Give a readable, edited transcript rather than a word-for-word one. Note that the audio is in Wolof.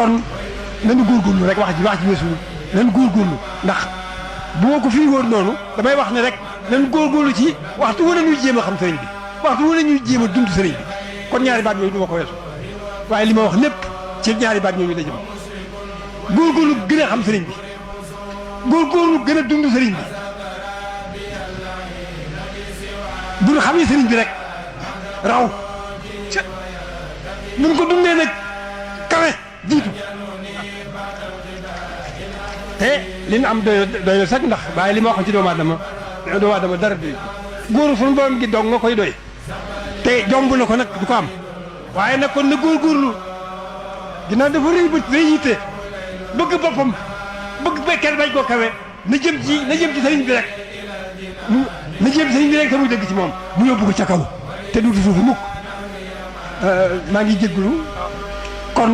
kon nañu góorgóorlu rek wax ji weesu nañu góorgóorlu ndax bu ma ko fii woon noonu damay wax ne rek nañu góorgóorlu ci waxtu wu ne ñuy jéem a xam sëriñ bi waxtu wu ne ñuy jéem a dund sëriñ bi kon ñaari baat yooyu du ma ko weesu waaye li ma wax lépp ci ñaari baat yooyu la jëm góorgóorlu gën a xam sëriñ bi góorgóorlu gën a dund sëriñ bi bu ñu xamee sëriñ bi rek raw buñ ko dundee nag kawe jiitu te li ñu am doy na sax ndax waaye li ma waxoon ci doomu aadama dara doy góoru suñu borom gi dong nga koy doy te jomb na ko nag du ko am waaye nag kon na góorgóorlu ginnaaw dafa rëy ba rëy yitte bëgg boppam bëgg bekkeel bañ koo kawe na jëm ci sëriñ bi rek na jëm ci sëriñ bi rek te muy dëgg ci moom mu yóbbu ko ca kaw te du suufu mukk maa ngi jéggulu kon